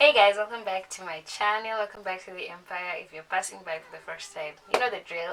Hey guys, welcome back to my channel. Welcome back to the Empire. If you're passing by for the first time, you know the drill,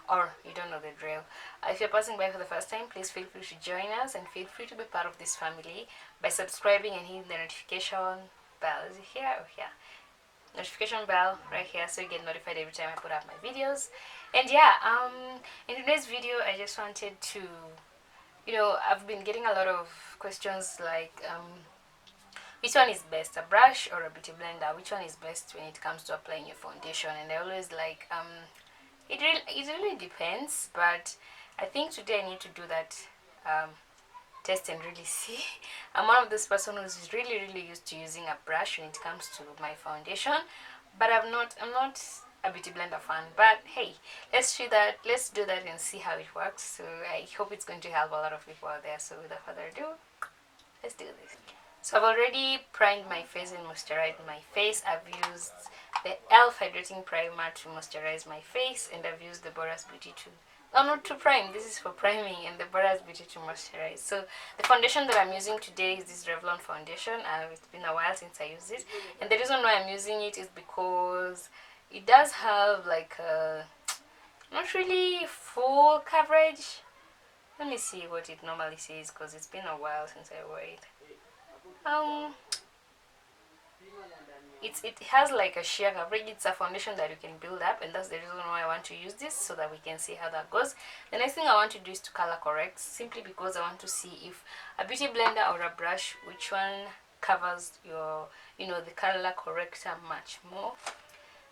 or you don't know the drill. If you're passing by for the first time, please feel free to join us and feel free to be part of this family by subscribing and hitting the notification bell. Is it here or here? Notification bell right here so you get notified every time I put up my videos. And yeah, in today's video, I just wanted to, I've been getting a lot of questions like, which one is best, a brush or a beauty blender? Which one is best when it comes to applying your foundation? And I always like, it really depends, but I think today I need to do that test and really see. I'm one of those person who's really used to using a brush when it comes to my foundation, but I'm not a beauty blender fan. But hey, let's do that and see how it works. So I hope it's going to help a lot of people out there. So without further ado, let's do this. So I've already primed my face and moisturized my face. I've used the e.l.f. Hydrating Primer to moisturize my face, and I've used the Boras Beauty to, oh, not to prime, this is for priming, and the Boras Beauty to moisturize. So the foundation that I'm using today is this Revlon foundation. It's been a while since I used it, and the reason why I'm using it is because it does have like a not really full coverage. Let me see what it normally says because it's been a while since I wore it. Um, it has like a sheer coverage. It's a foundation that you can build up, and that's the reason why I want to use this, so that we can see how that goes. The next thing I want to do is to color correct, simply because I want to see if a beauty blender or a brush, which one covers your, the color corrector much more.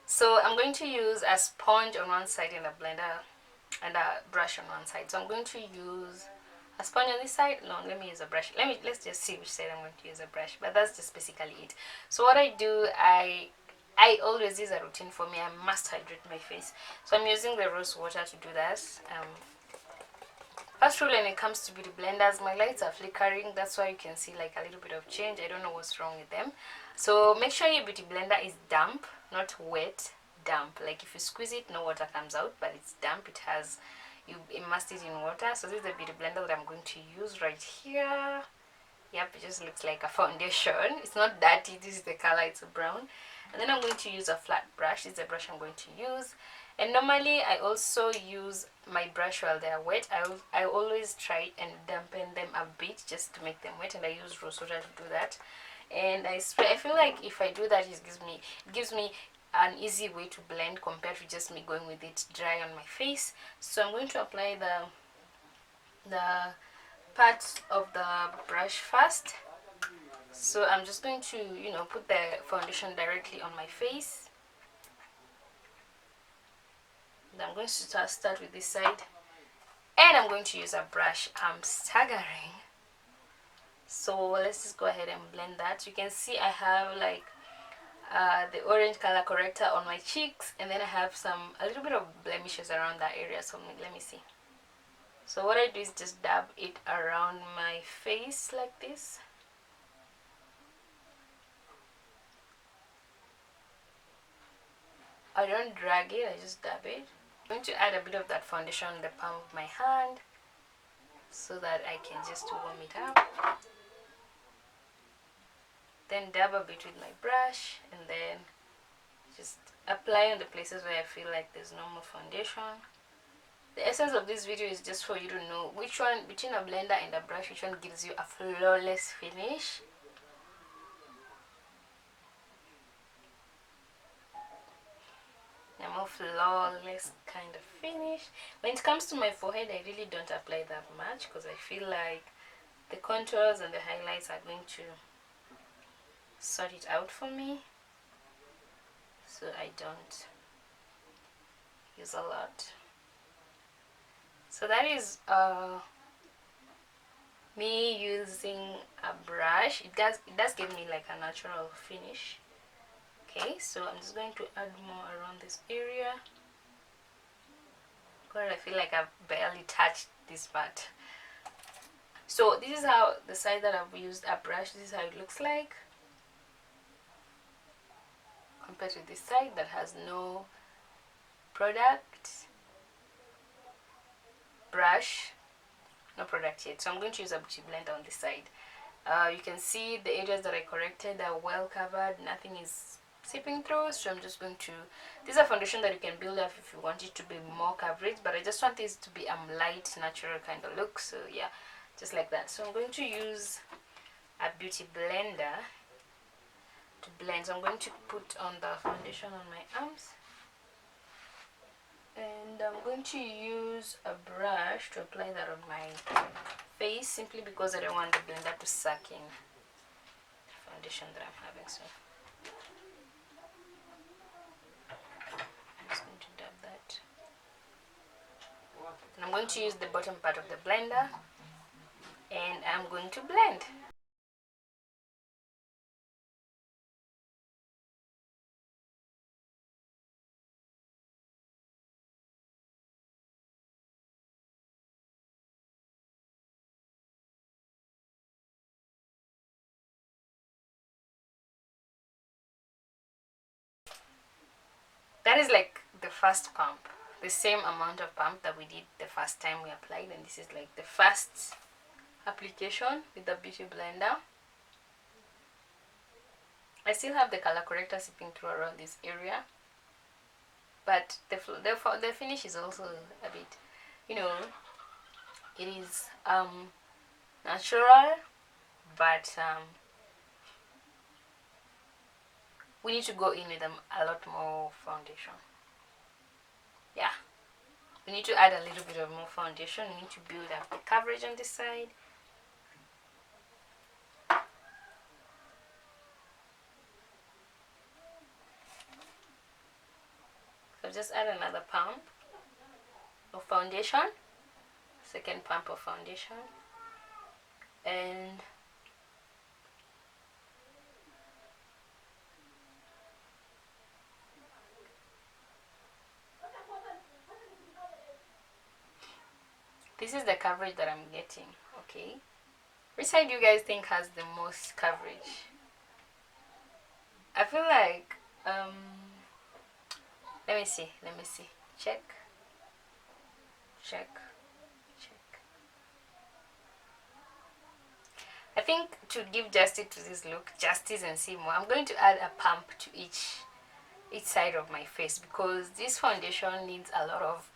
So I'm going to use a sponge on one side and a blender and a brush on one side. So I'm going to use a sponge on this side. No, let me use a brush. Let's just see which side I'm going to use a brush. But that's just basically it. So what I do, I always use a routine. For me, I must hydrate my face. So I'm using the rose water to do that. First rule when it comes to beauty blenders, my lights are flickering. That's why you can see like a little bit of change. I don't know what's wrong with them. So make sure your beauty blender is damp, not wet. Damp. Like if you squeeze it, no water comes out, but it's damp. You immersed it in water. So this is the beauty blender that I'm going to use right here. Yep, it just looks like a foundation. It's not dirty. This is the color. It's brown. And then I'm going to use a flat brush. This is the brush I'm going to use. And normally I also use my brush while they are wet. I always try and dampen them a bit just to make them wet, and I use rose water to do that. And I feel like if I do that, it gives me an easy way to blend compared to just me going with it dry on my face. So I'm going to apply the parts of the brush first. So I'm just going to put the foundation directly on my face. And I'm going to start with this side, and I'm going to use a brush. I'm staggering. So let's just go ahead and blend that. You can see I have like the orange color corrector on my cheeks, and then I have a little bit of blemishes around that area. So let me see. So what I do is just dab it around my face like this. I don't drag it, I just dab it. I'm going to add a bit of that foundation on the palm of my hand so that I can just warm it up. Then dab a bit with my brush, and then just apply on the places where I feel like there's no more foundation. The essence of this video is just for you to know which one, between a blender and a brush, which one gives you a flawless finish. A more flawless kind of finish. When it comes to my forehead, I really don't apply that much because I feel like the contours and the highlights are going to sort it out for me. So I don't use a lot. So that is me using a brush. It does give me like a natural finish. Okay, so I'm just going to add more around this area. God, I feel like I've barely touched this part. So this is how the side that I've used a brush, this is how it looks like compared to this side that has no product. Brush, no product yet. So I'm going to use a beauty blender on this side. You can see the areas that I corrected are well covered, nothing is seeping through. So I'm just going to, this is a foundation that you can build up if you want it to be more coverage, but I just want this to be light, natural kind of look. So yeah, just like that. So I'm going to use a beauty blender to blend. So I'm going to put on the foundation on my arms, and I'm going to use a brush to apply that on my face, simply because I don't want the blender to suck in the foundation that I'm having. So I'm just going to dab that, and I'm going to use the bottom part of the blender, and I'm going to blend. That is like the first pump, the same amount of pump that we did the first time we applied, and this is like the first application with the beauty blender. I still have the color corrector seeping through around this area, but the finish is also a bit, you know, it is natural, but we need to go in with a lot more foundation. Yeah, we need to add a little bit of more foundation. We need to build up the coverage on this side. So just add another pump of foundation, second pump of foundation, and this is the coverage that I'm getting. Okay, which side do you guys think has the most coverage? I feel like let me see, check, check, check. I think to give justice to this look, justice and see more, I'm going to add a pump to each side of my face, because this foundation needs a lot of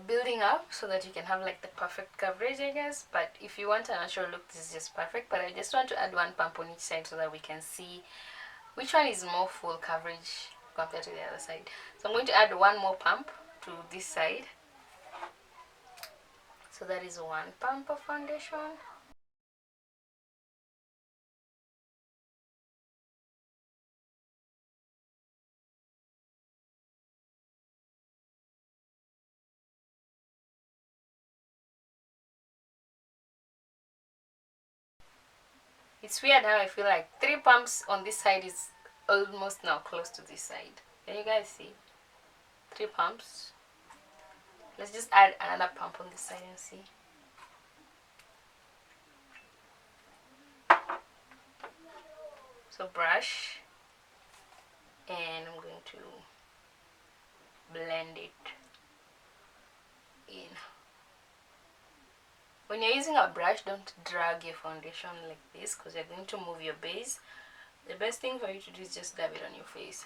building up so that you can have like the perfect coverage, I guess. But if you want a natural look, this is just perfect. But I just want to add one pump on each side so that we can see which one is more full coverage compared to the other side. So I'm going to add one more pump to this side. So that is one pump of foundation. It's weird how I feel like 3 pumps on this side is almost now close to this side. Can you guys see? 3 pumps. Let's just add another pump on this side and see. So brush, and I'm going to blend it in. When you're using a brush, don't drag your foundation like this, because you're going to move your base. The best thing for you to do is just dab it on your face.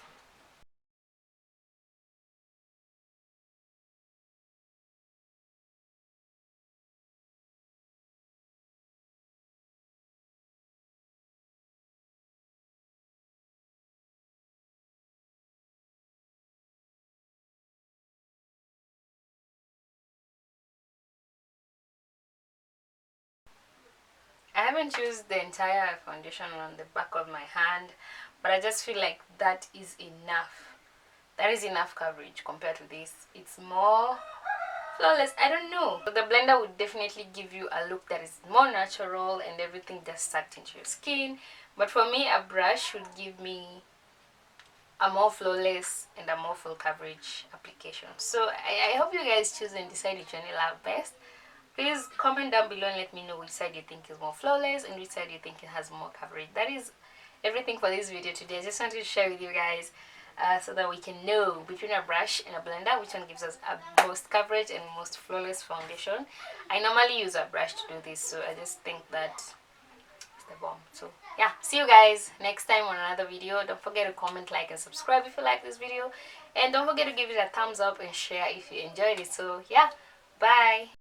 I haven't used the entire foundation on the back of my hand, but I just feel like that is enough. That is enough coverage compared to this. It's more flawless. I don't know. The blender would definitely give you a look that is more natural and everything just sucked into your skin. But for me, a brush would give me a more flawless and a more full coverage application. So I hope you guys choose and decide which one you love best. Please comment down below and let me know which side you think is more flawless and which side you think it has more coverage. That is everything for this video today. I just wanted to share with you guys so that we can know between a brush and a blender which one gives us a most coverage and most flawless foundation. I normally use a brush to do this, so I just think that the bomb. So yeah, see you guys next time on another video. Don't forget to comment, like, and subscribe if you like this video, and don't forget to give it a thumbs up and share if you enjoyed it. So yeah, bye.